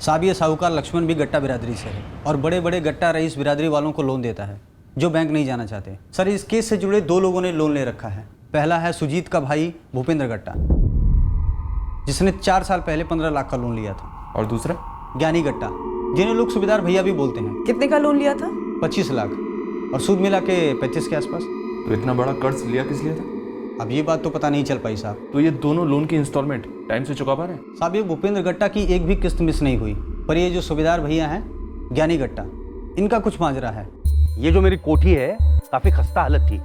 साहब ये साहूकार लक्ष्मण भी गट्टा बिरादरी से है और बड़े बड़े गट्टा रईस बिरादरी वालों को लोन देता है जो बैंक नहीं जाना चाहते। सर इस केस से जुड़े 2 लोगों ने लोन ले रखा है। पहला है सुजीत का भाई भूपेंद्र गट्टा जिसने 4 साल पहले 15 लाख का लोन लिया था, और दूसरा ज्ञानी गट्टा जिन्हें लोग सूबेदार भैया भी बोलते हैं। कितने का लोन लिया था? 25 लाख और सूद मिला के 35 के आसपास। तो इतना बड़ा कर्ज लिया किस लिए था? अब ये बात तो पता नहीं चल पाई साहब। तो ये दोनों लोन की इंस्टॉलमेंट टाइम से चुका पा रहे हैं? साहब ये भूपेंद्र गट्टा की एक भी किस्त मिस नहीं हुई, पर ये जो सूबेदार भैया हैं ज्ञानी गट्टा, इनका कुछ माजरा है। ये जो मेरी कोठी है काफी खस्ता हालत थी,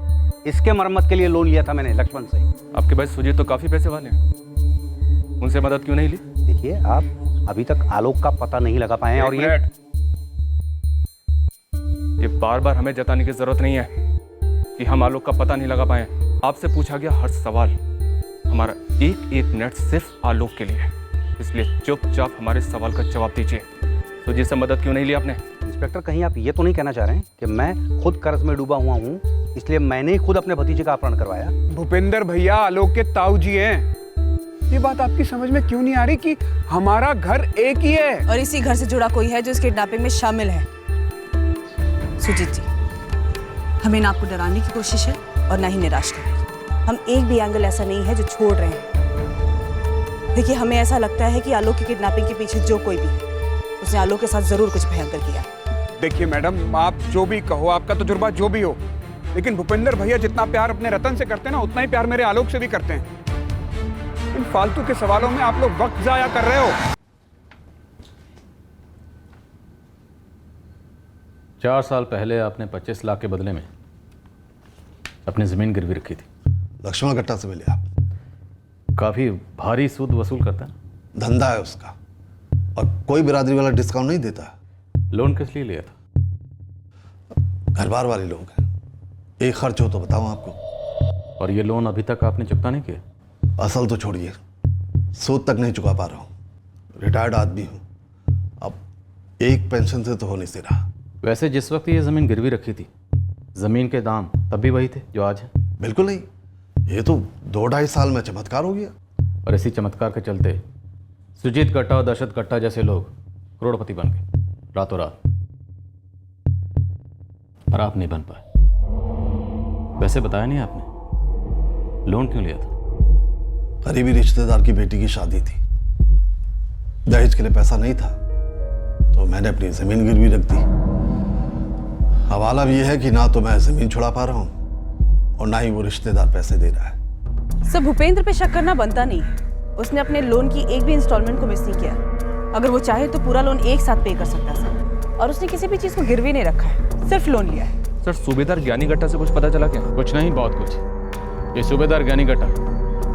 इसके मरम्मत के लिए लोन लिया था मैंने लक्ष्मण से। आपके भाई सुजीत तो काफी पैसे वाले हैं, उनसे मदद क्यों नहीं ली? देखिए आप अभी तक आलोक का पता नहीं लगा पाए हैं और ये बार बार हमें जताने की जरूरत नहीं है कि हम आलोक का पता नहीं लगा पाए। आपसे पूछा गया हर सवाल हमारा एक एक मिनट सिर्फ आलोक के लिए है, इसलिए चुपचाप हमारे सवाल का जवाब दीजिए। सुजीत से मदद क्यों नहीं ली आपने? इंस्पेक्टर कहीं आप ये तो नहीं कहना चाह रहे हैं कि मैं खुद कर्ज में डूबा हुआ हूँ इसलिए मैंने ही खुद अपने भतीजे का अपहरण करवाया? भूपेंद्र भैया आलोक के ताऊ जी हैं। ये बात आपकी समझ में क्यों नहीं आ रही कि हमारा घर एक ही है और इसी घर से जुड़ा कोई है जो इस किडनैपिंग में शामिल है। सुजीत जी, हमें ना आपको डराने की कोशिश है और ना ही निराश करने की। हम एक भी एंगल ऐसा नहीं है जो छोड़ रहे हैं। देखिए हमें ऐसा लगता है कि आलोक की किडनैपिंग के पीछे जो कोई भी है उसने आलोक के साथ जरूर कुछ भयंकर किया। देखिए मैडम, आप जो भी कहो, आपका तजुर्बा जो भी हो, लेकिन भूपेंद्र भैया जितना प्यार अपने रतन से करते हैं ना उतना ही प्यार मेरे आलोक से भी करते हैं। इन फालतू के सवालों में आप लोग वक्त जाया कर रहे हो। 4 साल पहले आपने 25 लाख के बदले में अपनी जमीन गिरवी रखी थी। लक्ष्मण गट्टा से मिले आप? काफी भारी सूद वसूल करता है। धंधा है उसका और कोई बिरादरी वाला डिस्काउंट नहीं देता। लोन किस लिए लिया था? घर बार वाले लोग हैं, एक खर्च हो तो बताऊं आपको। और ये लोन अभी तक आपने चुकता नहीं किया? असल तो छोड़िए, सूद तक नहीं चुका पा रहा हूं। रिटायर्ड आदमी हूं, अब एक पेंशन से तो हो नहीं रहा। वैसे जिस वक्त ये जमीन गिरवी रखी थी जमीन के दाम तब भी वही थे जो आज है? बिल्कुल नहीं, ये तो 2-2.5 साल में चमत्कार हो गया। और इसी चमत्कार के चलते सुजीत गट्टा और दशरथ गट्टा जैसे लोग करोड़पति बन गए रातों रात, और आप नहीं बन पाए। वैसे बताया नहीं आपने लोन क्यों लिया था? करीबी रिश्तेदार की बेटी की शादी थी, दहेज के लिए पैसा नहीं था तो मैंने अपनी जमीन गिरवी रख दी। हवाला भी यह है कि ना तो मैं जमीन छुड़ा पा रहा हूं और ना ही वो रिश्तेदार पैसे दे रहा है। सब भूपेंद्र पे शक करना बनता नहीं है। उसने अपने लोन की एक भी इंस्टॉलमेंट को मिस नहीं किया। अगर वो चाहे तो पूरा लोन एक साथ पे कर सकता है और उसने किसी भी चीज को गिरवी नहीं रखा है, सिर्फ लोन लिया है। सर सूबेदार ज्ञानी गट्टा से कुछ पता चला क्या? कुछ नहीं, बहुत कुछ। ये सूबेदार ज्ञानी गट्टा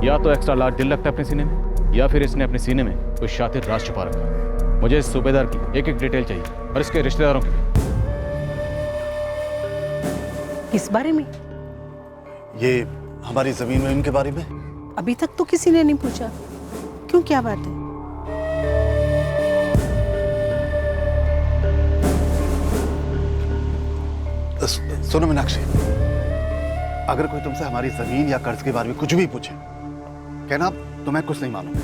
या तो एक्स्ट्रा लार्ज दिल लगता है अपने सीने में, या फिर इसने अपने सीने में कोई शातिर राज छुपा रखा है। मुझे इस सूबेदार की एक एक डिटेल चाहिए और इसके रिश्तेदारों की भी। किस बारे में? ये हमारी जमीन में इनके बारे में। अभी तक तो किसी ने नहीं पूछा। क्यों, क्या बात है? सुनो मीनाक्षी, अगर कोई तुमसे हमारी जमीन या कर्ज के बारे में कुछ भी पूछे कहना तो मैं कुछ नहीं मानूंगा।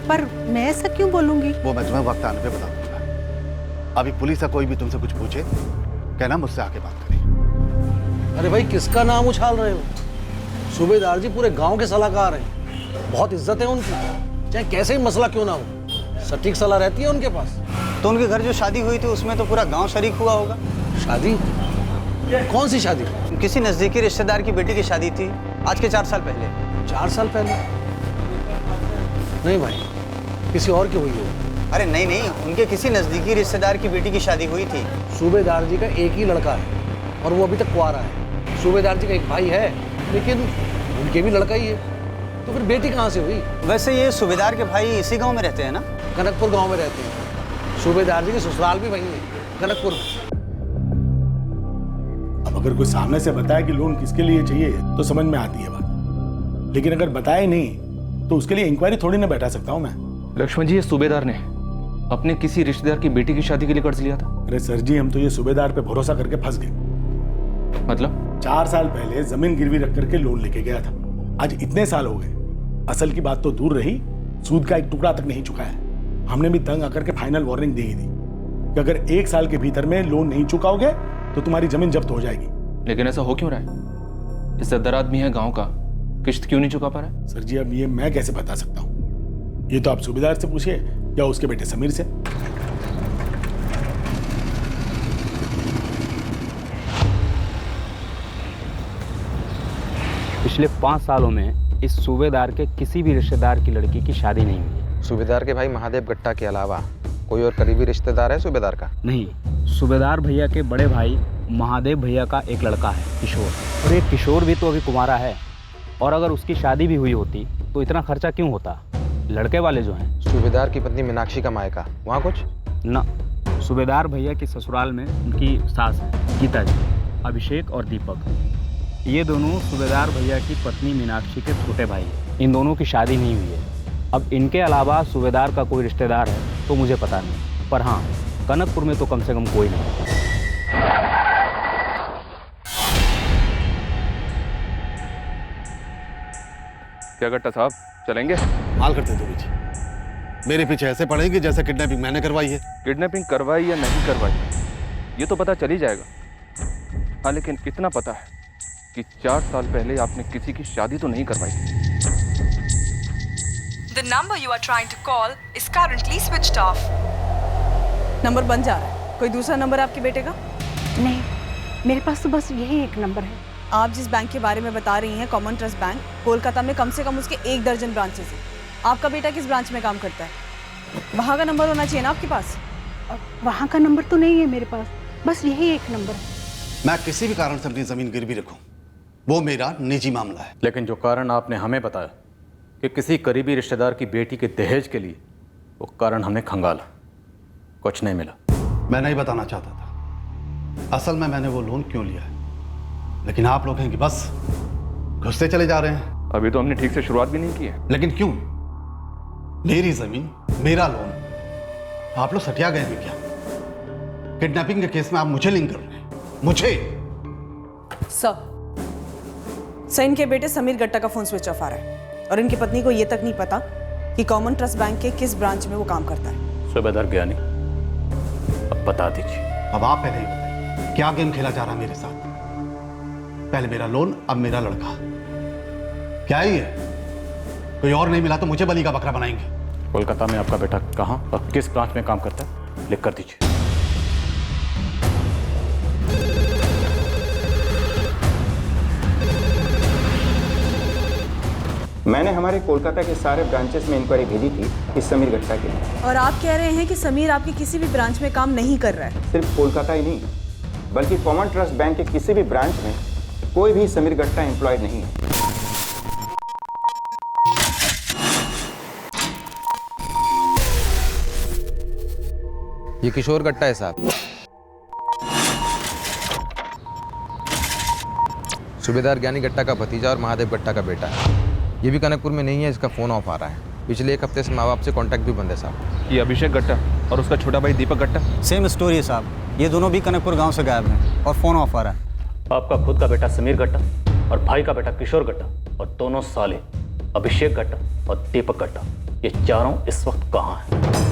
पर मैं ऐसा क्यों बोलूंगी? वो मैं तुम्हें वक्त आने पे बता दूंगा। अभी पुलिस या कोई भी तुमसे कुछ पूछे कहना मुझसे आके बात करें। अरे भाई किसका नाम उछाल रहे हो? सूबेदार जी पूरे गांव के सलाहकार हैं, बहुत इज्जत है उनकी, चाहे कैसे ही मसला क्यों ना हो, सटीक सलाह रहती है उनके पास। तो उनके घर जो शादी हुई थी उसमें तो पूरा गांव शरीक हुआ होगा। शादी? कौन सी शादी? किसी नजदीकी रिश्तेदार की बेटी की शादी थी आज के 4 साल पहले। 4 साल पहले? नहीं भाई, किसी और की हुई हो। अरे नहीं नहीं, उनके किसी नजदीकी रिश्तेदार की बेटी की शादी हुई थी। सूबेदार जी का एक ही लड़का है और वो अभी तक कुंवारा है। सूबेदार जी का एक भाई है लेकिन उनके भी लड़का ही है, तो फिर बेटी कहाँ से हुई? वैसे ये सूबेदार के भाई इसी गांव में रहते हैं ना? कनकपुर गांव में रहते हैं। सूबेदार जी के ससुराल भी वहीं है, कनकपुर में। अब अगर कोई सामने से बताए कि लोन किसके लिए चाहिए तो समझ में आती है बात, लेकिन अगर बताए नहीं तो उसके लिए इंक्वायरी थोड़ी ना बैठा सकता हूँ मैं। लक्ष्मण जी, ये सूबेदार ने अपने किसी रिश्तेदार की बेटी की शादी के लिए कर्ज लिया था। अरे सर जी, हम तो ये सूबेदार पे भरोसा करके फंस गए। मतलब 4 साल पहले जमीन गिरवी रख करके लोन लेके गया था, आज इतने साल हो गए, असल की बात तो दूर रही, सूद का एक टुकड़ा तक नहीं चुका है। हमने भी तंग आकर के फाइनल वार्निंग दी थी कि अगर 1 साल के भीतर में लोन नहीं चुकाओगे तो तुम्हारी जमीन जब्त हो जाएगी। लेकिन ऐसा हो क्यों रहा है? इज्जतदार आदमी है गांव का, किश्त क्यों नहीं चुका पा रहा है? सर जी अब ये मैं कैसे बता सकता हूँ, ये तो आप सूबेदार से पूछिए या उसके बेटे समीर से। पिछले 5 सालों में इस सूबेदार के किसी भी रिश्तेदार की लड़की की शादी नहीं हुई है। सूबेदार के भाई महादेव गट्टा के अलावा कोई और करीबी रिश्तेदार है सूबेदार का? नहीं, सूबेदार भैया के बड़े भाई महादेव भैया का एक लड़का है किशोर, और ये किशोर भी तो अभी कुमारा है, और अगर उसकी शादी भी हुई होती तो इतना खर्चा क्यों होता? लड़के वाले जो हैं। सूबेदार की पत्नी मीनाक्षी का मायका वहाँ कुछ ना, सूबेदार भैया के ससुराल में उनकी सास है गीता जी, अभिषेक और दीपक। ये दोनों सूबेदार भैया की पत्नी मीनाक्षी के छोटे भाई हैं। इन दोनों की शादी नहीं हुई है। अब इनके अलावा सूबेदार का कोई रिश्तेदार है तो मुझे पता नहीं, पर हाँ कनकपुर में तो कम से कम कोई नहीं। क्या गट्टा साहब, चलेंगे? माल करते थे जी, मेरे पीछे ऐसे पड़ेगी जैसे किडनैपिंग मैंने करवाई है। किडनैपिंग करवाई या नहीं करवाई ये तो पता चल ही जाएगा। हाँ, लेकिन इतना पता है कि 4 साल पहले आपने किसी की शादी तो नहीं करवाई थी। The number you are trying to call is currently switched off. Number बन जा रहा है। कोई दूसरा नंबर आपके बेटे का? नहीं, मेरे पास तो बस यही एक नंबर है। आप जिस बैंक के बारे में बता रही हैं, कॉमन ट्रस्ट बैंक, कोलकाता में कम से कम उसके 1 दर्जन ब्रांचेस हैं। आपका बेटा किस ब्रांच में काम करता है? वहाँ का नंबर होना चाहिए ना आपके पास। वहाँ का नंबर तो नहीं है मेरे पास, बस यही एक नंबर है। मैं किसी भी कारण से अपनी जमीन गिरवी रखूं, वो मेरा निजी मामला है। लेकिन जो कारण आपने हमें बताया कि किसी करीबी रिश्तेदार की बेटी के दहेज के लिए, वो कारण हमने खंगाला, कुछ नहीं मिला। मैं नहीं बताना चाहता था असल में मैंने वो लोन क्यों लिया है, लेकिन आप लोग हैं कि बस घुसते चले जा रहे हैं। अभी तो हमने ठीक से शुरुआत भी नहीं की है। लेकिन क्यों? मेरी जमीन, मेरा लोन, आप लोग सटिया गए हैं क्या? किडनैपिंग के केस में आप मुझे लिंक कर रहे हैं, मुझे। सर, इनके बेटे समीर गट्टा का फोन स्विच ऑफ आ रहा है और इनकी पत्नी को यह तक नहीं पता कि कॉमन ट्रस्ट बैंक के किस ब्रांच में वो काम करता है। सूबेदार ज्ञानी, अब बता दीजिए। अब आप पहले ही बताइए, क्या गेम खेला जा रहा है मेरे साथ? पहले मेरा लोन, अब मेरा लड़का। क्या है ये? कोई और नहीं मिला तो मुझे बलि का बकरा बनाएंगे। कोलकाता में आपका बेटा कहाँ और किस ब्रांच में काम करता है, लिख कर दीजिए। मैंने हमारे कोलकाता के सारे ब्रांचेस में इंक्वायरी भेजी थी इस समीर गट्टा के लिए। और आप कह रहे हैं कि समीर आपकी किसी भी ब्रांच में काम नहीं कर रहा है? सिर्फ कोलकाता ही नहीं, बल्कि कॉमन ट्रस्ट बैंक के किसी भी ब्रांच में कोई भी समीर गट्टा एम्प्लॉयड नहीं है। ये किशोर गट्टा है साहब, सूबेदार ज्ञानी गट्टा का भतीजा और महादेव गट्टा का बेटा है। ये भी कनकपुर में नहीं है, इसका फोन ऑफ आ रहा है। पिछले 1 हफ्ते से माँ बाप से कांटेक्ट भी बंद है साहब। ये अभिषेक गट्टा और उसका छोटा भाई दीपक गट्टा सेम स्टोरी है साहब, ये दोनों भी कनकपुर गांव से गायब हैं और फोन ऑफ आ रहा है। आपका खुद का बेटा समीर गट्टा और भाई का बेटा किशोर गट्टा और दोनों साले अभिषेक गट्टा और दीपक गट्टा, ये चारों इस वक्त कहाँ हैं?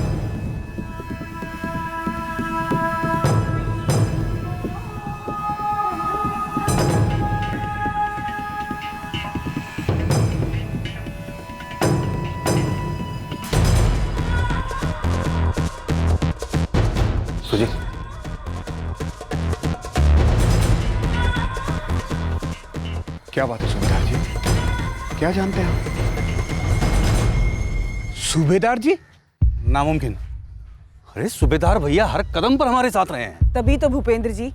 सुजीत, क्या बात है सूबेदार जी? क्या जानते हैं आप? सूबेदार जी? नामुमकिन। अरे सूबेदार भैया हर कदम पर हमारे साथ रहे हैं। तभी तो भूपेंद्र जी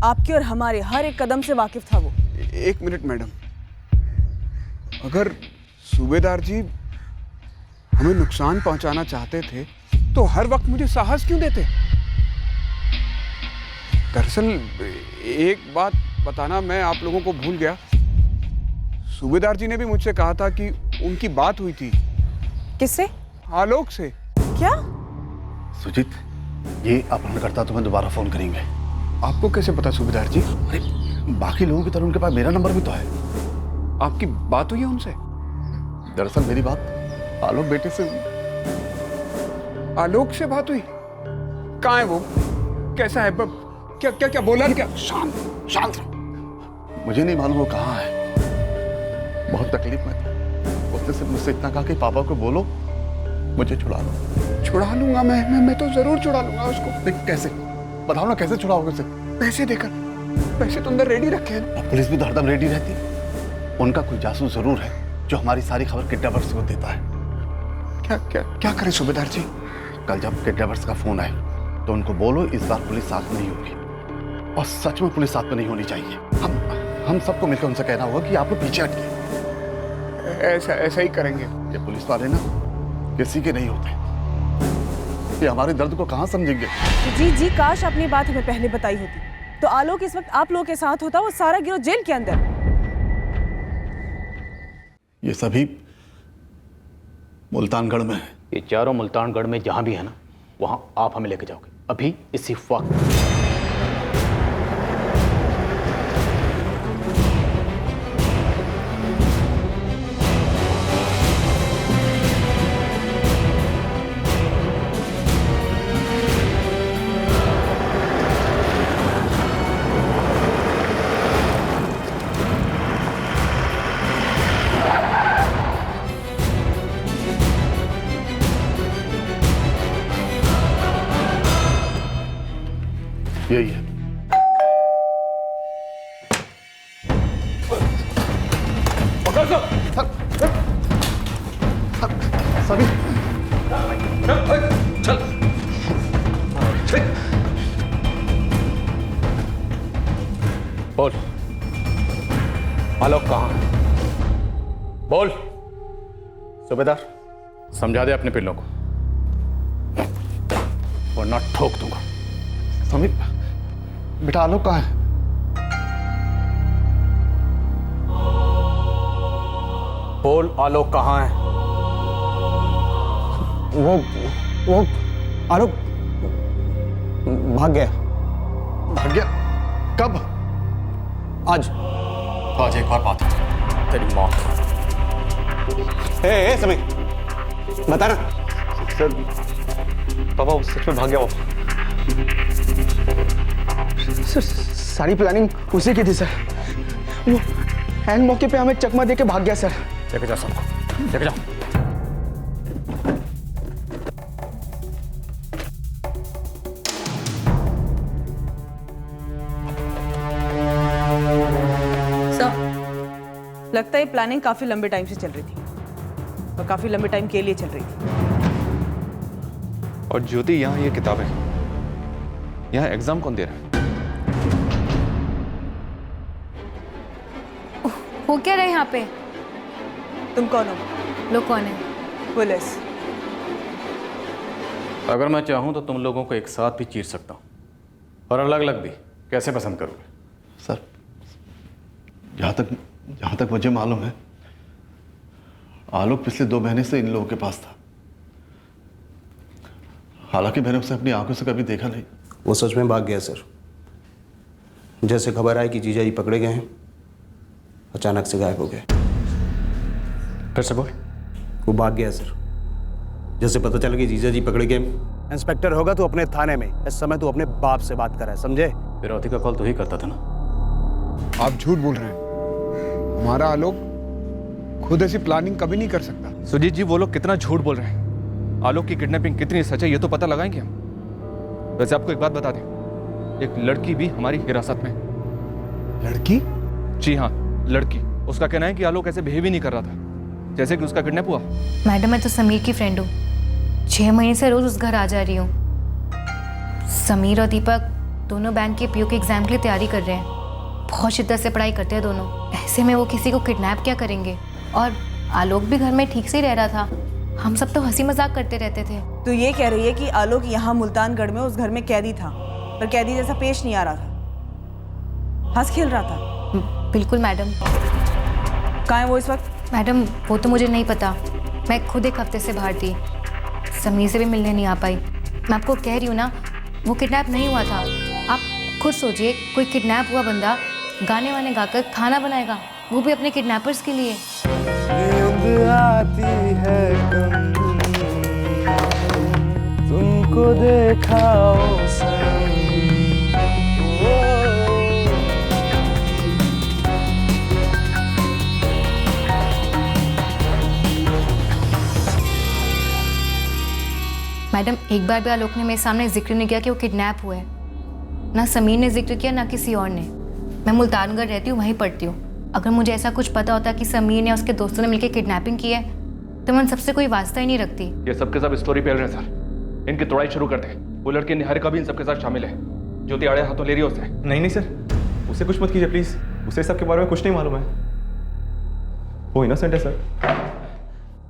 आपके और हमारे हर एक कदम से वाकिफ था वो। 1 मिनट मैडम, अगर सूबेदार जी हमें नुकसान पहुंचाना चाहते थे तो हर वक्त मुझे साहस क्यों देते? दरअसल एक बात बताना मैं आप लोगों को भूल गया। सूबेदार जी ने भी मुझसे कहा था कि उनकी बात हुई थी। किससे? आलोक से। क्या? सुजीत, ये अपहरणकर्ता तुम्हें दोबारा फोन करेंगे। आपको कैसे पता सूबेदार जी? अरे बाकी लोगों की तरह उनके पास मेरा नंबर भी तो है। आपकी बात हुई है उनसे? दरअसल मेरी बात आलोक बेटे से। आलोक से बात हुई? कहाँ है वो? कैसा है? क्या क्या क्या बोला? क्या? शांत शांत रहो। मुझे नहीं मालूम वो कहाँ है। बहुत तकलीफ में था। उसने सिर्फ मुझसे इतना कहा कि पापा को बोलो मुझे छुड़ा लो। छुड़ा लूंगा मैं तो जरूर छुड़ा लूंगा उसको। लेकिन कैसे? बताओ ना, कैसे छुड़ाओगे उसे? पैसे देकर। पैसे तो अंदर रेडी रखे हैं। और पुलिस भी तो हरदम रेडी रहती है। उनका कोई जासूस जरूर है जो हमारी सारी खबर किडनैपर्स को देता है। क्या क्या क्या करें सूबेदार जी? कल जब किडनैपर्स का फोन आए तो उनको बोलो इस बार पुलिस साथ नहीं होगी, और सच में पुलिस साथ में नहीं होनी चाहिए। हम सबको मिलकर उनसे कहना होगा कि आप लोग पीछे हटिए। ऐसा ही करेंगे। ये पुलिस वाले ना किसी के नहीं होते। ये हमारे दर्द को कहाँ समझेंगे? जी काश आपने बात हमें पहले बताई होती तो आलोक इस वक्त आप लोगों के साथ होता, वो सारा गिरोह जेल के अंदर। ये सभी मुल्तानगढ़ में है। ये चारों मुल्तानगढ़ में जहाँ भी है ना, वहाँ आप हमें लेके जाओगे अभी इसी वक्त। यही है। सभी बोल, आलोक कहाँ है? बोल। सूबेदार, समझा दे अपने पिल्लों को वरना ठोक दूंगा। समीर, बेटा आलोक कहाँ है? बोल, आलोक कहाँ है? वो आलोक भाग गया। भाग गया? कब? आज एक बार बात है, तेरी मौत। ए समीर, बता ना। सर, पापा वो सच में भाग गया। वो सर, सारी प्लानिंग उसी की थी सर। वो हैंग मौके पे हमें चकमा देके भाग गया सर। लेके जा सबको, लेके जा। लगता है ये प्लानिंग काफी लंबे टाइम से चल रही थी और काफी लंबे टाइम के लिए चल रही थी। और ज्योति, यहाँ ये किताबें, यहाँ एग्जाम कौन दे रहा है? हो क्या रहा है यहाँ पे? तुम कौन हो? लोग कौन है? पुलिस। अगर मैं चाहूं तो तुम लोगों को एक साथ भी चीर सकता हूं, और अलग अलग भी। कैसे पसंद करोगे? सर, जहाँ तक मुझे मालूम है, आलोक पिछले 2 महीने से इन लोगों के पास था। हालांकि मैंने उसे अपनी आंखों से कभी देखा नहीं। वो सच में भाग गया सर। जैसे खबर आई कि जीजा जी पकड़े गए हैं, अचानक से गायब हो गए। फिर से बोल। वो भाग गया सर। जैसे पता चला कि जीजा जी पकड़े गए। इंस्पेक्टर होगा तो अपने थाने में, इस समय तो अपने बाप से बात कर रहा है, समझे? फिरौती का कॉल तो ही करता था ना। आप झूठ बोल रहे हैं। हमारा आलोक खुद ऐसी प्लानिंग कभी नहीं कर सकता। सुजीत जी, वो लोग कितना झूठ बोल रहे हैं। आलोक की किडनैपिंग कितनी सच है ये तो पता लगाएंगे हम। वैसे आपको एक बात बता दें, एक लड़की भी हमारी हिरासत में। लड़की? जी हाँ, लड़की। उसका कहना है कि आलोक ऐसे बिहेव ही नहीं कर रहा था जैसे कि उसका किडनैप हुआ। मैडम, मैं तो समीर की फ्रेंड हूँ। 6 महीने से रोज उस घर आ जा रही हूँ। समीर और दीपक दोनों बैंक के पीओ के एग्जाम के लिए तैयारी कर रहे हैं। बहुत शिद्दत से पढ़ाई करते हैं दोनों। ऐसे में वो किसी को किडनैप क्या करेंगे? और आलोक भी घर में ठीक से ही रह रहा था। हम सब तो हंसी मजाक करते रहते थे। तो ये कह रही है कि आलोक यहाँ मुल्तानगढ़ में उस घर में कैदी था, पर कैदी जैसा पेश नहीं आ रहा था, हंस खेल रहा था। बिल्कुल मैडम। कहाँ है वो इस वक्त? मैडम, वो तो मुझे नहीं पता। मैं खुद एक हफ्ते से बाहर थी, समीर से भी मिलने नहीं आ पाई। मैं आपको कह रही हूँ ना, वो किडनैप नहीं हुआ था। आप खुद सोचिए, कोई किडनैप हुआ बंदा गाने वाने गाकर खाना बनाएगा, वो भी अपने किडनैपर्स के लिए। नींद आती है कम, मैडम एक बार भी आलोक ने मेरे सामने जिक्र नहीं किया कि वो किडनैप हुआ है। ना समीर ने जिक्र किया ना किसी और ने। मैं मुल्तानगढ़ रहती हूँ, वहीं पढ़ती हूँ। अगर मुझे ऐसा कुछ पता होता कि समीर ने उसके दोस्तों ने मिलकर किडनैपिंग की है तो मैं उन सबसे कोई वास्ता ही नहीं रखती। ये सबके सब स्टोरी पेल रहे हैं सर। इनकी तोड़ाई शुरू कर दे। वो लड़की निहारिका भी इन सबके साथ शामिल है। ज्योति आड़े हाथों ले रही है उसे। नहीं नहीं सर, उसे कुछ मत कीजिए प्लीज। उसे सबके बारे में कुछ नहीं मालूम है। वो इनोसेंट है सर।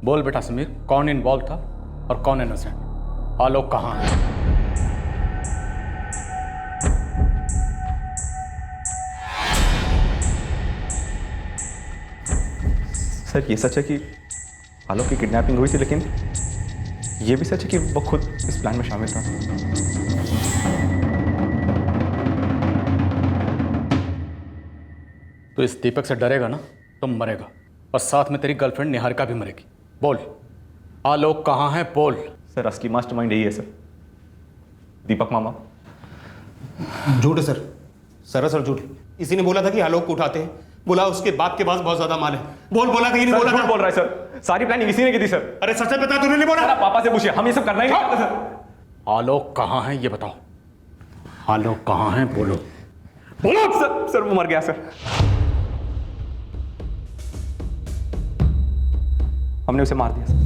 बोल बेटा समीर, कौन इन्वॉल्व था और कौन इनोसेंट? आलोक कहाँ है? सर ये सच है कि आलोक की किडनैपिंग हुई थी, लेकिन ये भी सच है कि वो खुद इस प्लान में शामिल था। तो इस दीपक से डरेगा ना तो मरेगा, और साथ में तेरी गर्लफ्रेंड निहारिका भी मरेगी। बोल, आलोक कहाँ है? बोल। सर असली मास्टरमाइंड यही है सर, दीपक मामा। झूठ है सर, सरासर झूठ। इसी ने बोला था कि आलोक को उठाते हैं, बोला उसके बाप के पास बहुत ज्यादा माल है। बोला था कि नहीं बोला था? बोल रहा है सर, सारी प्लानिंग इसी ने की थी सर। अरे सच बता, तूने नहीं बोला? पापा से पूछिए, हम ये सब करना ही नहीं चाहते सर। आलोक कहाँ है ये बताओ। आलोक कहाँ है? बोलो बोलो। सर वो मर गया सर। हमने उसे मार दिया सर।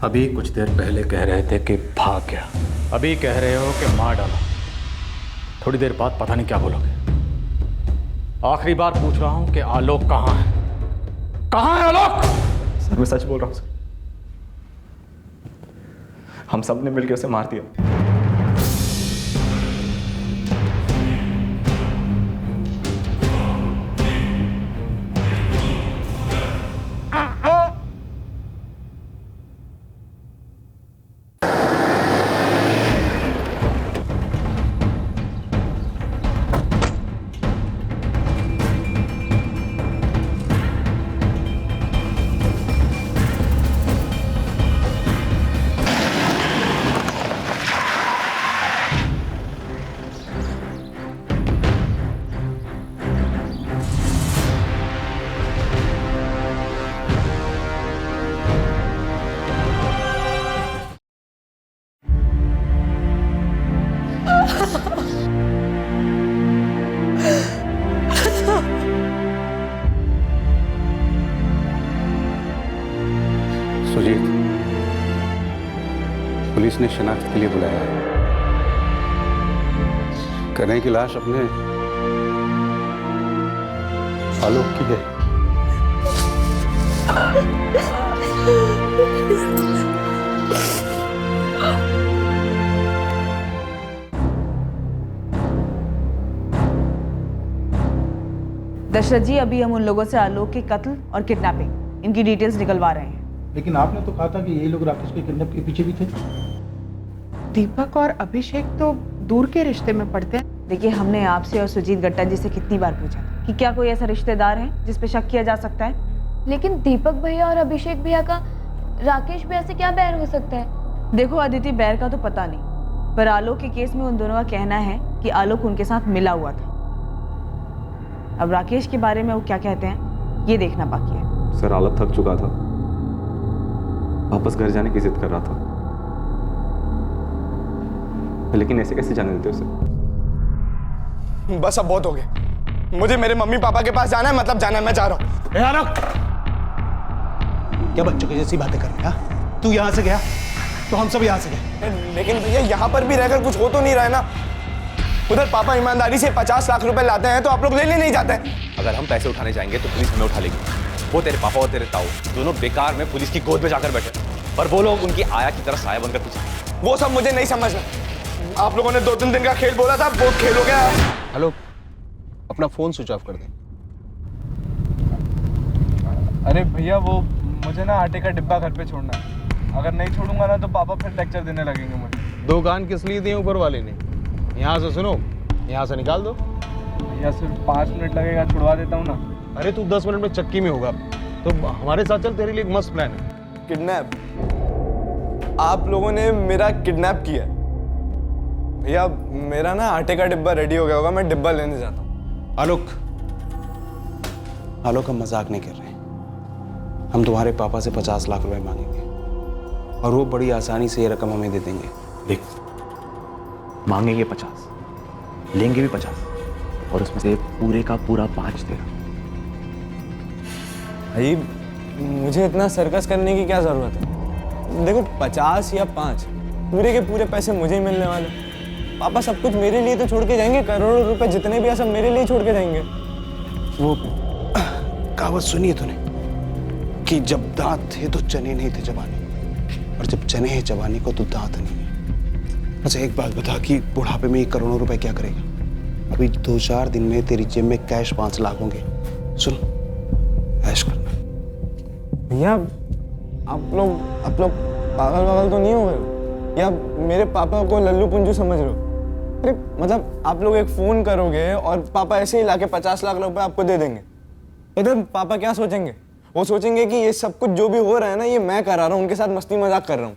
अभी कुछ देर पहले कह रहे थे कि भाग गया, अभी कह रहे हो कि मार डाला। थोड़ी देर बाद पता नहीं क्या बोलोगे। आखिरी बार पूछ रहा हूं कि आलोक कहाँ है? कहाँ है आलोक? सर मैं सच बोल रहा हूं सर, हम सब ने मिलकर उसे मार दिया। सुजीत, पुलिस ने शनाख्त के लिए बुलाया है। कह रहे हैं कि लाश अपने आलोक की है। दशरथ जी, अभी हम उन लोगों से आलोक के कत्ल और किडनैपिंग इनकी डिटेल्स निकलवा रहे हैं। लेकिन आपने तो कहा था कि ये लोग राकेश के किडनैप के पीछे भी थे। दीपक और अभिषेक तो दूर के रिश्ते में पड़ते हैं। देखिए, हमने आपसे और सुजीत गट्टा जी से कितनी बार पूछा कि क्या कोई ऐसा रिश्तेदार है जिस पे शक किया जा सकता है। लेकिन दीपक भैया और अभिषेक भैया का राकेश भैया से क्या बैर हो सकता है? देखो अदिति, बैर का तो पता नहीं, पर आलोक के केस में उन दोनों का कहना है कि आलोक उनके साथ मिला हुआ था। अब राकेश के बारे में वो क्या कहते हैं ये देखना बाकी है। सर आलोक थक चुका था, वापस घर जाने की जिद कर रहा था, लेकिन ऐसे कैसे जाने देते उसे? बस अब बहुत हो गया, मुझे मेरे मम्मी पापा के पास जाना है, मतलब जाना है, मैं जा रहा हूँ। आलोक, क्या बच्चों की जैसी बातें कर रहा है? तू यहाँ से गया तो हम सब यहाँ से गए। लेकिन भैया यहाँ पर भी रहकर कुछ हो तो नहीं रहा है ना। उधर पापा ईमानदारी से 50 लाख रुपए लाते हैं तो आप लोग लेने नहीं जाते हैं। अगर हम पैसे उठाने जाएंगे तो पुलिस हमें उठा लेगी। वो तेरे पापा और तेरे ताऊ दोनों बेकार में पुलिस की गोद में जाकर बैठे, और वो लोग उनकी आया की तरह साया बनकर पीछे। वो सब मुझे नहीं समझना। आप लोगों ने 2-3 दिन का खेल बोला था, वो खेल हो गया। हेलो, अपना फोन स्विच ऑफ कर दे। अरे भैया, वो मुझे ना आटे का डिब्बा घर पे छोड़ना है। अगर नहीं छोड़ूंगा ना तो पापा फिर लेक्चर देने लगेंगे मुझे। 2 कान किस लिए दिए ऊपर वाले ने? यहाँ से सुनो, यहाँ से निकाल दो। भैया सिर्फ 5 मिनट लगेगा, छुड़वा देता हूँ ना। अरे तू 10 मिनट में चक्की में होगा, तो हमारे साथ चल, तेरे लिए एक मस्त प्लान है। किडनैप? आप लोगों ने मेरा किडनैप किया? भैया मेरा ना आटे का डिब्बा रेडी हो गया होगा, मैं डिब्बा लेने जाता हूँ। आलोक, आलोक हम मजाक नहीं कर रहे। हम तुम्हारे पापा से 50 लाख रुपए मांगेंगे और वो बड़ी आसानी से ये रकम हमें दे देंगे। देख, मांगेंगे 50, लेंगे भी 50, और उसमें से पूरे का पूरा 5 तेरा। भाई मुझे इतना सर्कस करने की क्या जरूरत है? देखो 50 या 5, पूरे के पूरे पैसे मुझे ही मिलने वाले। पापा सब कुछ मेरे लिए तो छोड़ के जाएंगे, करोड़ों रुपए जितने भी है सब मेरे लिए छोड़ के जाएंगे। वो कहावत सुनी है तूने कि जब दांत थे तो चने नहीं थे चबाने, और जब चने हैं चबाने को तो दांत नहीं है। अच्छा एक बात बता कि बुढ़ापे में ये करोड़ों रुपए क्या करेगा? अभी 2-4 दिन में तेरी जेब में कैश 5 लाख होंगे। सुन, ऐश करना। भैया आप लोग पागल तो नहीं हो गए? या मेरे पापा को लल्लू पुंजू समझ रहे हो? अरे मतलब आप लोग एक फोन करोगे और पापा ऐसे ही लाके 50 लाख रुपए आपको दे देंगे। इधर पापा क्या सोचेंगे? वो सोचेंगे कि ये सब कुछ जो भी हो रहा है ना, ये मैं करा रहा हूँ, उनके साथ मस्ती मजाक कर रहा हूँ।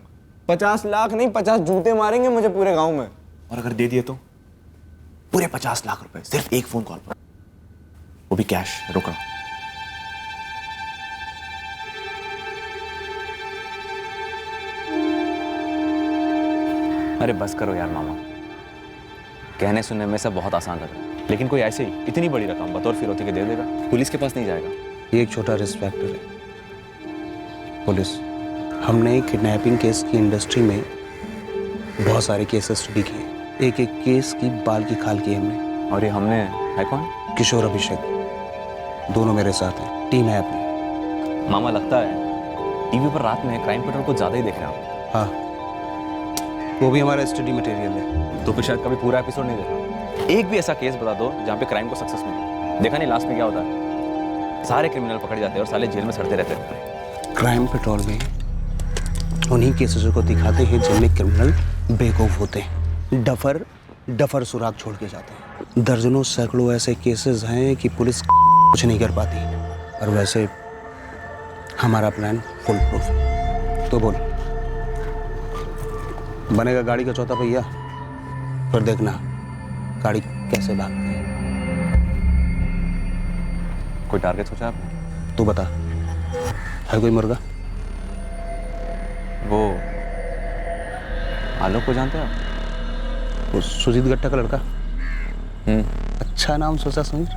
50 लाख नहीं, 50 जूते मारेंगे मुझे पूरे गांव में। और अगर दे दिए तो पूरे 50 लाख रुपए सिर्फ एक फोन कॉल पर, वो भी कैश, रोकड़ा। अरे बस करो यार मामा, कहने सुनने में सब बहुत आसान लग रहा है, लेकिन कोई ऐसे ही इतनी बड़ी रकम बतौर फिरौती के दे देगा? पुलिस के पास नहीं जाएगा? ये एक छोटा रिस्क फैक्टर है। पुलिस, हमने किडनैपिंग केस की इंडस्ट्री में बहुत सारे केसेस स्टडी किए। एक एक केस की बाल की खाल की हमने। और ये हमने है कौन? किशोर, अभिषेक, दोनों मेरे साथ हैं। टीम है अपनी। मामा लगता है टीवी पर रात में क्राइम पेट्रोल को ज्यादा ही देख रहे हैं। हाँ, वो भी हमारा स्टडी मटेरियल है। तो फिर शायद कभी पूरा एपिसोड नहीं देखा। एक भी ऐसा केस बता दो जहाँ पे क्राइम को सक्सेस मिले। देखा नहीं लास्ट में क्या होता है? सारे क्रिमिनल पकड़े जाते हैं और साले जेल में सड़ते रहते हैं। क्राइम पेट्रोल में उन्हीं केसेस को दिखाते हैं जिनमें क्रिमिनल बेवकूफ होते हैं, डफर सुराग छोड़ के जाते हैं। दर्जनों सैकड़ों ऐसे केसेस हैं कि पुलिस कुछ नहीं कर पाती। और वैसे हमारा प्लान फुल प्रूफ है। तो बोल, बनेगा गाड़ी का चौथा पहिया? फिर देखना गाड़ी कैसे भागती है। कोई टारगेट सोचा आपने? तू बता, है कोई मुर्गा? वो आलोक को जानते हो आप? वो सुजीत गट्टा का लड़का। अच्छा नाम सोचा समीर।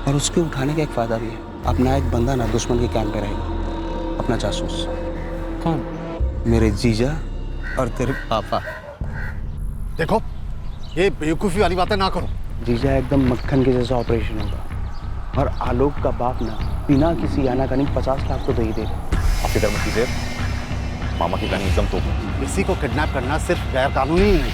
और उसके उठाने का एक फायदा भी है। अपना एक बंदा ना दुश्मन के कैंप पे रहेगा, अपना जासूस। कौन? मेरे जीजा और तेरे पापा। देखो, ये बेवकूफ़ी वाली बातें ना करो। जीजा एकदम मक्खन के जैसा ऑपरेशन होगा, और आलोक का बाप ना बिना किसी आनाकानी 50 लाख तो दे ही देगा। आपकी तरफ कीजिए, मामा की प्लानिंग एकदम तोप है। किसी को किडनैप करना सिर्फ गैर कानूनी ही नहीं,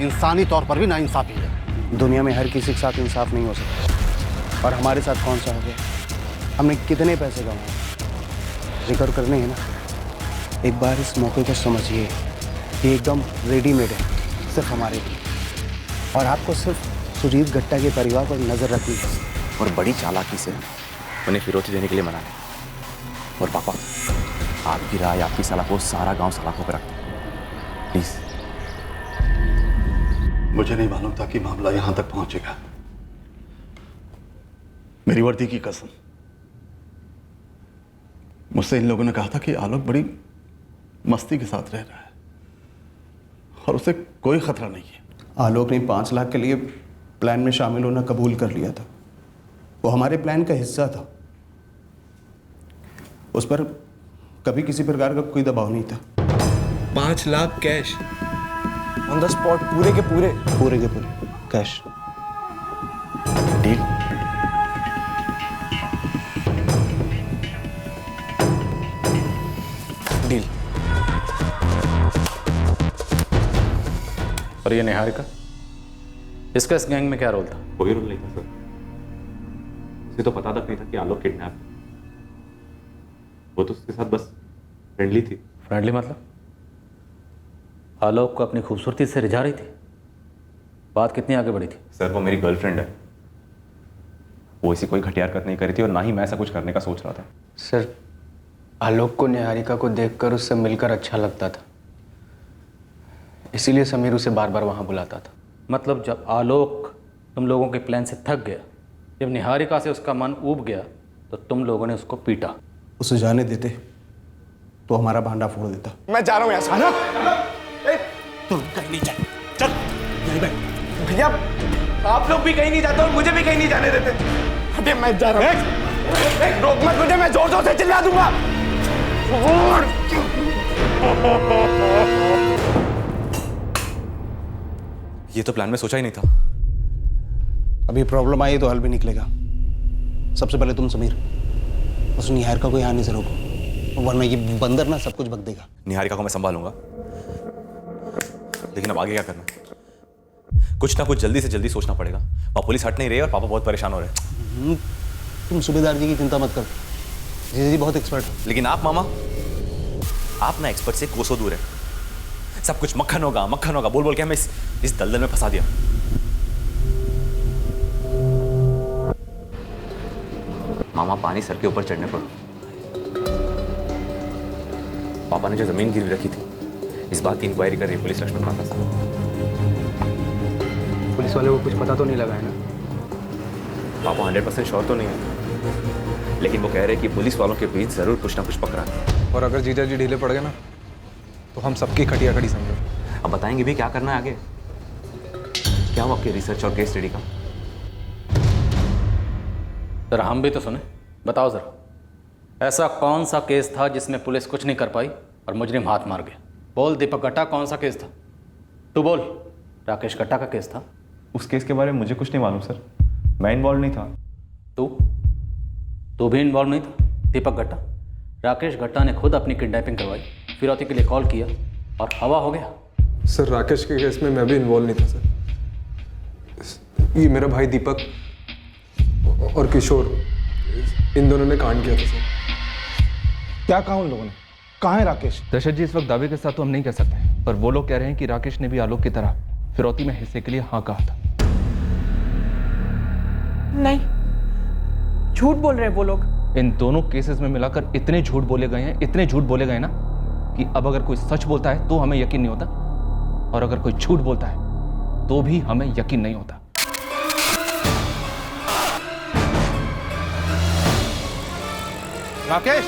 इंसानी तौर पर भी नाइंसाफी है। दुनिया में हर किसी के साथ इंसाफ नहीं हो सकता, और हमारे साथ कौन सा हो गया? हमने कितने पैसे कमाए, जिक्र करने हैं ना। एक बार इस मौके को समझिए, ये एकदम रेडीमेड है सिर्फ हमारे लिए। और आपको सिर्फ सुजीत गट्टा के परिवार पर नजर रखनी है, और बड़ी चालाकी से उन्हें फिरौती देने के लिए मना है। और पापा, आपकी राय, आपकी सलाह को सारा गांव सलाखों पर रखते हैं, प्लीज। मुझे नहीं मालूम था कि मामला यहां तक पहुंचेगा। मेरी वर्दी की कसम, मुझसे इन लोगों ने कहा था कि आलोक बड़ी मस्ती के साथ रह रहा है और उसे कोई खतरा नहीं है। आलोक ने 5 लाख के लिए प्लान में शामिल होना कबूल कर लिया था। वो हमारे प्लान का हिस्सा था। उस पर कभी किसी प्रकार का कोई दबाव नहीं था। 5 lakh cash on the spot, पूरे के पूरे कैश। डील। डील। और ये निहारिका, इसका इस गैंग में क्या रोल था? कोई रोल नहीं था सर। उसे तो पता तक नहीं था कि आलोक किडनैप। वो तो उसके साथ बस फ्रेंडली थी। फ्रेंडली मतलब? आलोक को अपनी खूबसूरती से रिझा रही थी? बात कितनी आगे बढ़ी थी? सर वो मेरी गर्लफ्रेंड है, वो ऐसी कोई घटिया हरकत नहीं करी थी और ना ही मैं ऐसा कुछ करने का सोच रहा था। सर आलोक को निहारिका को देखकर उससे मिलकर अच्छा लगता था, इसीलिए समीर उसे बार बार वहां बुलाता था। मतलब जब आलोक तुम लोगों के प्लान से थक गया। जब निहारिका से उसका मन ऊब गया तो तुम लोगों ने उसको पीटा। उसे जाने देते तो हमारा भांडा फोड़ देता। मैं जा रहा हूँ यहाँ से। तुम कहीं नहीं जाए, चल यहीं बैठ। भैया आप लोग भी कहीं नहीं जाते और मुझे भी कहीं नहीं जाने देते। अबे मैं जा रहा हूँ। रोक मत मुझे, मैं जोर जोर से चिल्ला दूंगा। ये तो प्लान में सोचा ही नहीं था। अभी प्रॉब्लम आई तो हल भी निकलेगा। सबसे पहले तुम समीर, उस निहारिका को यहाँ आने से रोको, वरना ये बंदर ना सब कुछ बक देगा। निहारिका को मैं संभालूंगा, लेकिन अब आगे क्या करना? कुछ ना कुछ जल्दी से जल्दी सोचना पड़ेगा। वहाँ पुलिस हट नहीं रही और पापा बहुत परेशान हो रहे हैं। तुम सूबेदार जी की चिंता मत करो, जीजा जी बहुत एक्सपर्ट है। लेकिन आप मामा, आप ना एक्सपर्ट से कोसों दूर है। सब कुछ मक्खन होगा बोल बोल के हमें इस दलदल में फंसा दिया। मामा पानी सर के ऊपर चढ़ने पर पापा ने जो जमीन गिरवी रखी थी, इस बात की इंक्वायरी कर रही पुलिस लक्ष्मण माता साहब। पुलिस वाले को कुछ पता तो नहीं लगा है ना? पापा 100% श्योर तो नहीं है, लेकिन वो कह रहे हैं कि पुलिस वालों के बीच जरूर कुछ ना कुछ पकड़ा है। और अगर जीजा जी ढीले पड़ गए ना तो हम सबकी खटिया खड़ी समझो। अब बताएंगे भी क्या करना है आगे? क्या हुआ आपके रिसर्च और केस स्टडी का? जरा हम भी तो सुने, बताओ जरा, ऐसा कौन सा केस था जिसमें पुलिस कुछ नहीं कर पाई और मुजरिम हाथ मार गया? बोल दीपक गट्टा, कौन सा केस था? तू बोल। राकेश गट्टा का केस था। उस केस के बारे में मुझे कुछ नहीं मालूम सर, मैं इन्वॉल्व नहीं था। तू भी इन्वॉल्व नहीं था? दीपक गट्टा, राकेश गट्टा ने खुद अपनी किडनैपिंग करवाई, फिरौती के लिए कॉल किया और हवा हो गया। सर राकेश के केस में मैं भी इन्वॉल्व नहीं था सर। ये मेरा भाई दीपक और किशोर, इन दोनों ने कांड किया था सर। क्या कहा उन लोगों ने? कहाँ है राकेश? दशरथ जी, इस वक्त दावे के साथ तो हम नहीं कह सकते, पर वो लोग कह रहे हैं कि राकेश ने भी आलोक की तरह फिरौती में हिस्से के लिए हाँ कहा था। नहीं, झूठ बोल रहे हैं वो लोग। इन दोनों केसेस में मिलाकर इतने झूठ बोले गए हैं ना कि अब अगर कोई सच बोलता है तो हमें यकीन नहीं होता, और अगर कोई झूठ बोलता है तो भी हमें यकीन नहीं होता। राकेश,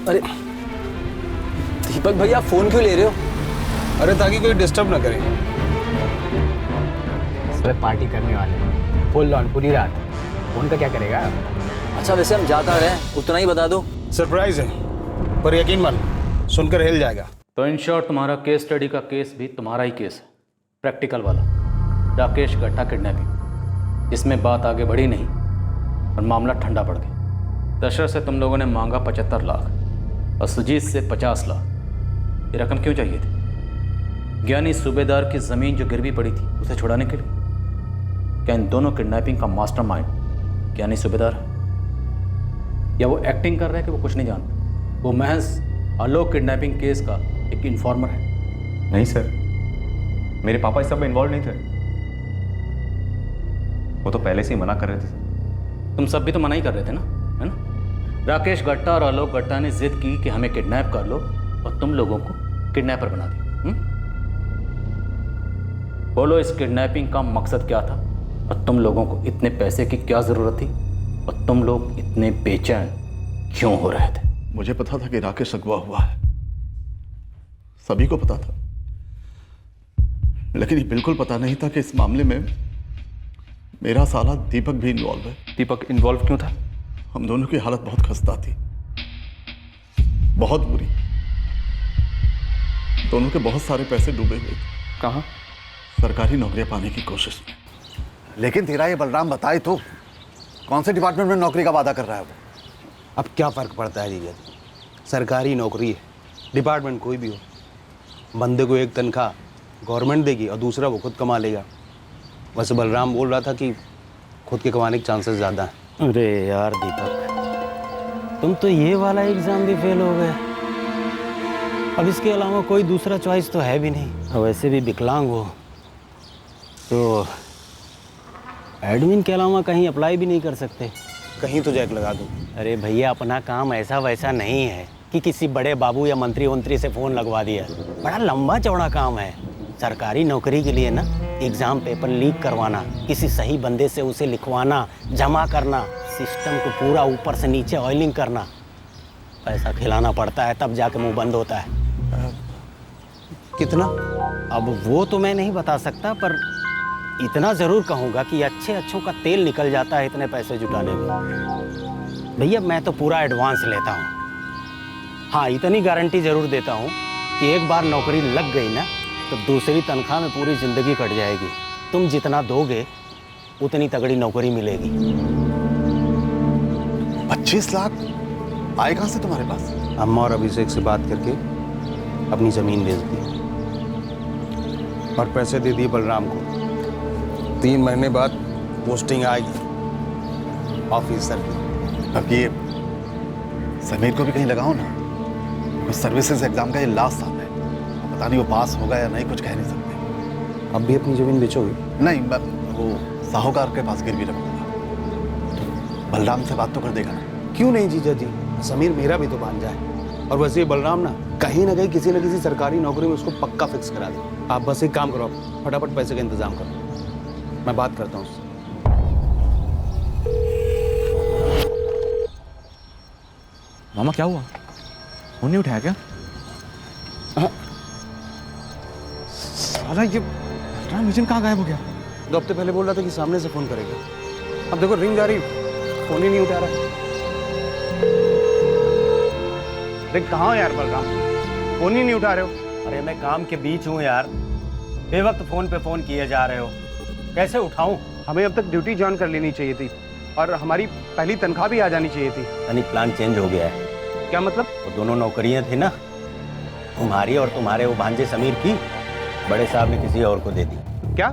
अरे दीपक भैया फोन क्यों ले रहे हो? अरे ताकि कोई डिस्टर्ब ना करे। सब पार्टी करने वाले हैं, फुल ऑन पूरी रात। फोन का क्या करेगा? अच्छा वैसे हम जाता रहे, उतना ही बता दो। सरप्राइज है, पर यकीन मान सुनकर हिल जाएगा। तो इन शॉर्ट तुम्हारा केस स्टडी का केस भी तुम्हारा ही केस है, प्रैक्टिकल वाला, राकेश गट्टा किडनैपिंग। इसमें बात आगे बढ़ी नहीं और मामला ठंडा पड़ गया। दशरथ से तुम लोगों ने मांगा 75 लाख और सुजीत से 50 लाख। ये रकम क्यों चाहिए थी? ज्ञानी सूबेदार की ज़मीन जो गिरवी पड़ी थी उसे छुड़ाने के लिए? क्या इन दोनों किडनैपिंग का मास्टरमाइंड ज्ञानी सूबेदार है, या वो एक्टिंग कर रहा है कि वो कुछ नहीं जानता? वो महज आलोक किडनैपिंग केस का एक इन्फॉर्मर है। नहीं सर, मेरे पापा इस सब में इन्वॉल्व नहीं थे, वो तो पहले से ही मना कर रहे थे सर। तुम सब भी तो मना ही कर रहे थे ना, है ना? राकेश गट्टा और आलोक गट्टा ने जिद की कि हमें किडनैप कर लो और तुम लोगों को किडनैपर बना दिया। बोलो, इस किडनैपिंग का मकसद क्या था और तुम लोगों को इतने पैसे की क्या ज़रूरत थी और तुम लोग इतने बेचैन क्यों हो रहे थे? मुझे पता था कि राकेश अगवा हुआ है, सभी को पता था, लेकिन ये बिल्कुल पता नहीं था कि इस मामले में मेरा साला दीपक भी इन्वॉल्व है। दीपक इन्वॉल्व क्यों था? हम दोनों की हालत बहुत खस्ता थी, बहुत बुरी। दोनों के बहुत सारे पैसे डूबे हुए थे। कहाँ? सरकारी नौकरियां पाने की कोशिश में। लेकिन तेरा ये बलराम बताए तो, कौन से डिपार्टमेंट में नौकरी का वादा कर रहा है वो? अब क्या फर्क पड़ता है जीजा जी, सरकारी नौकरी है, डिपार्टमेंट कोई भी हो। बंदे को एक तनख्वाह गवर्नमेंट देगी और दूसरा वो खुद कमा लेगा। वैसे बलराम बोल रहा था कि खुद के कमाने के चांसेस ज़्यादा हैं। अरे यार दीपक, तुम तो ये वाला एग्ज़ाम भी फेल हो गए। अब इसके अलावा कोई दूसरा चॉइस तो है भी नहीं, और वैसे भी विकलांग हो तो एडमिन के अलावा कहीं अप्लाई भी नहीं कर सकते। कहीं तो जैक लगा दूँ। अरे भैया अपना काम ऐसा वैसा नहीं है कि किसी बड़े बाबू या मंत्री वंत्री से फ़ोन लगवा दिया। बड़ा लंबा चौड़ा काम है। सरकारी नौकरी के लिए ना एग्ज़ाम पेपर लीक करवाना, किसी सही बंदे से उसे लिखवाना, जमा करना, सिस्टम को पूरा ऊपर से नीचे ऑयलिंग करना, पैसा खिलाना पड़ता है तब जाके मुंह बंद होता है। कितना? अब वो तो मैं नहीं बता सकता, पर इतना ज़रूर कहूँगा कि अच्छों का तेल निकल जाता है इतने पैसे जुटाने में। भैया मैं तो पूरा एडवांस लेता हूँ। हाँ, इतनी गारंटी ज़रूर देता हूँ कि एक बार नौकरी लग गई ना तो दूसरी तनख्वाह में पूरी ज़िंदगी कट जाएगी। तुम जितना दोगे उतनी तगड़ी नौकरी मिलेगी। 25 लाख आए कहाँ से तुम्हारे पास? अम्मा और अभिषेक से बात करके अपनी ज़मीन बेच दी और पैसे दे दिए बलराम को। 3 महीने बाद पोस्टिंग आएगी ऑफिसर की। अब ये समीर को भी कहीं लगाओ ना। कुछ सर्विसेज एग्जाम का ये लास्ट साल है, पता नहीं वो पास होगा या नहीं, कुछ कह नहीं सकते। अब भी अपनी ज़मीन बेचोगे? नहीं, मैं वो साहूकार के पास गिरवी रखूंगा। तो बलराम से बात तो कर देगा ना? क्यों नहीं जीजा जी, समीर मेरा भी तो भांजा है। और वैसे बलराम ना कहीं किसी न किसी सरकारी नौकरी में उसको पक्का फिक्स करा दे। आप बस एक काम करो, फटाफट पैसे का इंतजाम करो, मैं बात करता हूँ उससे। मामा क्या हुआ? फोन नहीं उठाया क्या? साला ये मिशन कहाँ गायब हो गया? 2 हफ्ते पहले बोल रहा था कि सामने से फोन करेगा। अब देखो रिंग जा रही, फोन ही नहीं उठा रहा। देख कहाँ हो यार बलराम, फोन ही नहीं उठा रहे हो। अरे मैं काम के बीच हूँ यार, बेवक्त फ़ोन पे फ़ोन किए जा रहे हो, कैसे उठाऊँ? हमें अब तक ड्यूटी ज्वाइन कर लेनी चाहिए थी और हमारी पहली तनख्वाह भी आ जानी चाहिए थी। यानी प्लान चेंज हो गया है। क्या मतलब? वो दोनों नौकरियां थी ना, तुम्हारी और तुम्हारे वो भांजे समीर की, बड़े साहब ने किसी और को दे दी। क्या?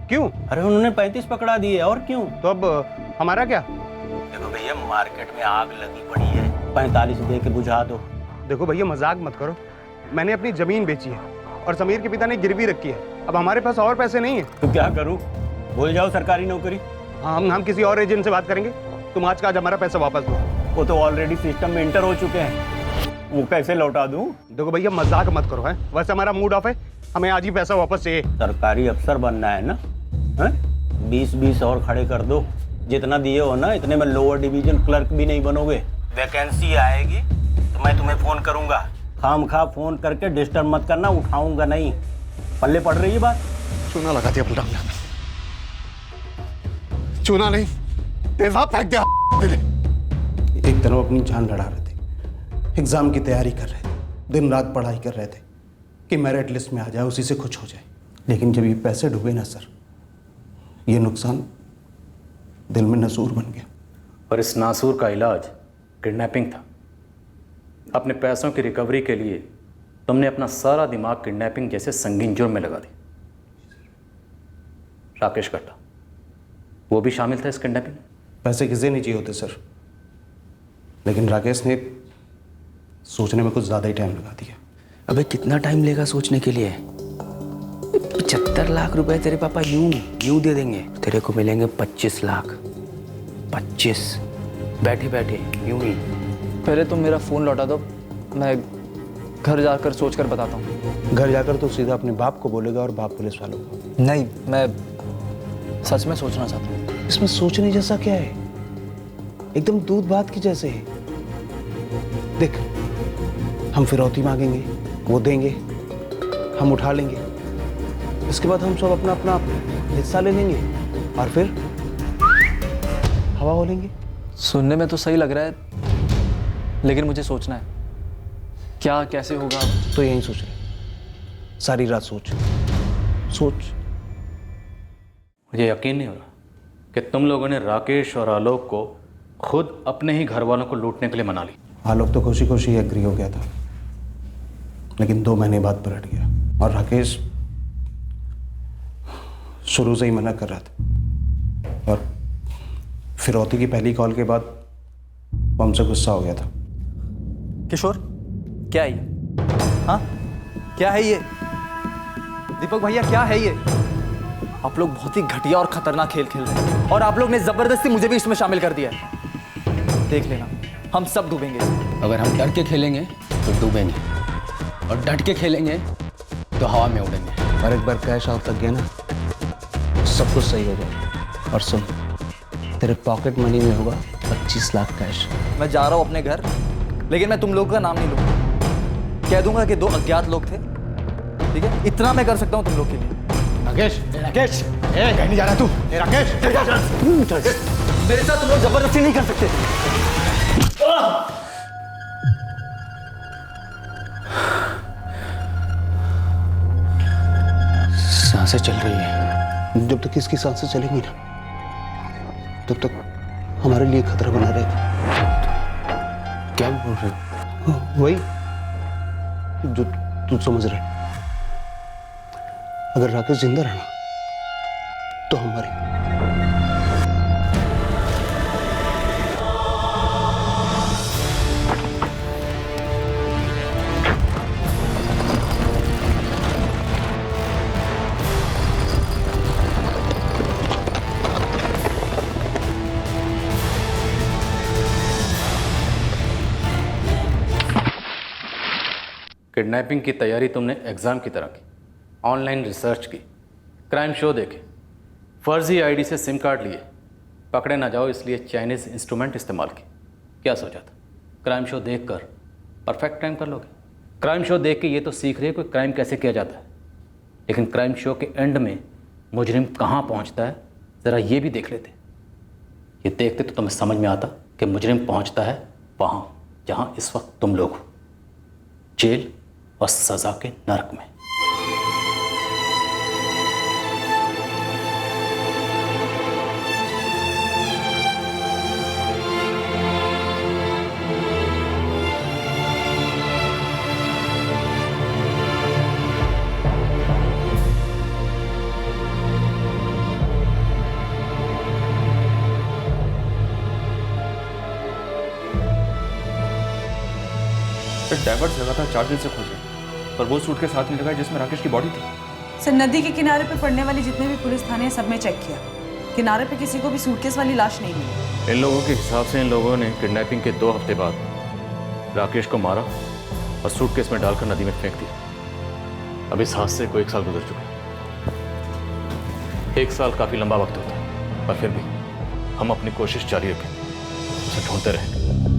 क्यों? अरे उन्होंने 35 पकड़ा दिए, और क्यों? तो अब हमारा क्या? देखो भैया मार्केट में आग लगी पड़ी है, 45 दे के बुझा दो। देखो भैया मजाक मत करो, मैंने अपनी जमीन बेची है और समीर के पिता ने गिरवी रखी है। अब हमारे पास और पैसे नहीं है। तो क्या करूं? भूल जाओ सरकारी नौकरी। हाँ, हम किसी और एजेंट से बात करेंगे। तुम आज का आज हमारा पैसा वापस दो। वो तो ऑलरेडी सिस्टम में इंटर हो चुके हैं, वो कैसे लौटा दूं? देखो भैया मजाक मत करो, है वैसे हमारा मूड ऑफ है, हमें आज ही पैसा वापस चाहिए। सरकारी अफसर बनना है ना, 20-20 और खड़े कर दो। जितना दिए हो ना इतने में लोअर डिवीजन क्लर्क भी नहीं बनोगे। वैकेंसी आएगी तो मैं तुम्हें फोन करूंगा, खामखा फोन करके डिस्टर्ब मत करना, उठाऊंगा नहीं। पल्ले पड़ रही है बात? चूना लगा दिया बलराम ने। चूना नहीं, तेजाब फेंक दिया। एक तरफ अपनी जान लड़ा रहे थे, एग्जाम की तैयारी कर रहे थे, दिन रात पढ़ाई कर रहे थे कि मेरिट लिस्ट में आ जाए, उसी से कुछ हो जाए। लेकिन जब ये पैसे डूबे ना सर, ये नुकसान दिल में नसूर बन गया। और इस नासूर का इलाज किडनैपिंग था। अपने पैसों की रिकवरी के लिए तुमने अपना सारा दिमाग किडनैपिंग जैसे संगीन जुर्म में लगा दी। राकेश कट्टा वो भी शामिल था इस किडनैपिंग में? पैसे किसे नहीं चाहिए होते सर, लेकिन राकेश ने सोचने में कुछ ज़्यादा ही टाइम लगा दिया। अबे कितना टाइम लेगा सोचने के लिए? 75 लाख रुपए तेरे पापा यूं दे देंगे, तेरे को मिलेंगे 25 लाख। 25 बैठे बैठे यूं ही। पहले तुम मेरा फ़ोन लौटा दो, मैं घर जाकर सोच कर बताता हूँ। घर जाकर तो सीधा अपने बाप को बोलेगा और बाप पुलिस वालों को। नहीं, मैं सच में सोचना चाहता हूँ। इसमें सोचने जैसा क्या है? एकदम दूध भात की जैसे है। देख, हम फिरौती मांगेंगे, वो देंगे, हम उठा लेंगे, इसके बाद हम सब अपना अपना हिस्सा ले लेंगे और फिर हवा हो लेंगे। सुनने में तो सही लग रहा है, लेकिन मुझे सोचना है क्या कैसे होगा। तो यही सोच रहे, सारी रात सोच। मुझे यकीन नहीं हो रहा कि तुम लोगों ने राकेश और आलोक को खुद अपने ही घर वालों को लूटने के लिए मना ली। आलोक तो खुशी खुशी एग्री हो गया था, लेकिन 2 महीने बाद पलट गया। और राकेश शुरू से ही मना कर रहा था, और फिरौती की पहली कॉल के बाद वो हमसे गुस्सा हो गया था। किशोर, क्या है ये? हाँ, क्या है ये? दीपक भैया, क्या है ये? आप लोग बहुत ही घटिया और खतरनाक खेल खेल रहे हैं और आप लोग ने जबरदस्ती मुझे भी इसमें शामिल कर दिया है। देख लेना, हम सब डूबेंगे इसमें। अगर हम डर के खेलेंगे तो डूबेंगे और डट के खेलेंगे तो हवा में उड़ेंगे। और एक बार कैश आउट लग गया ना, सब कुछ सही हो जाएगा। और सुन, तेरे पॉकेट मनी में होगा 25 लाख कैश। मैं जा रहा हूँ अपने घर, लेकिन मैं तुम लोगों का नाम नहीं लूंगा। कह दूंगा कि 2 अज्ञात लोग थे, ठीक है? इतना मैं कर सकता हूँ तुम लोग के लिए। राकेश, राकेश, कहीं नहीं जा रहा तू? राकेश, मेरे साथ तुम लोग जबरदस्ती नहीं कर सकते। सांसें चल रही है। जब तक इसकी सांसें चलेंगी ना, तब तक हमारे लिए खतरा बना रहेगा। क्या बोल रहे हो? वही जो तू समझ रहे। अगर राकेश जिंदा रहा तो हम मरेंगे। किडनैपिंग की तैयारी तुमने एग्ज़ाम की तरह की, ऑनलाइन रिसर्च की, क्राइम शो देखे, फर्जी आईडी से सिम कार्ड लिए, पकड़े ना जाओ इसलिए चाइनीज़ इंस्ट्रूमेंट इस्तेमाल की। क्या सोचा था? क्राइम शो देखकर परफेक्ट क्राइम कर लोगे? क्राइम शो देख के ये तो सीख रहे हो कि क्राइम कैसे किया जाता है, लेकिन क्राइम शो के एंड में मुजरिम कहाँ पहुँचता है ज़रा ये भी देख लेते। ये देखते तो तुम्हें समझ में आता कि मुजरिम पहुँचता है वहाँ जहाँ इस वक्त तुम लोग हो, जेल और सज़ा के नरक में। डाइवर्स लगातार 4 दिन से खोजे, पर वो सूट के साथ नहीं लगा जिसमें राकेश की बॉडी थी। सर, नदी के किनारे पे पड़ने वाले जितने भी पुलिस थाने हैं सब में चेक किया, किनारे पे किसी को भी सूटकेस वाली लाश नहीं मिली। इन लोगों के हिसाब से इन लोगों ने किडनैपिंग के 2 हफ्ते बाद राकेश को मारा और सूटकेस में डालकर नदी में फेंक दिया। अब इस हादसे को 1 साल गुजर चुका है। 1 साल काफ़ी लंबा वक्त होता है, पर फिर भी हम अपनी कोशिश जारी रखें, उसे ढूंढते रहेंगे।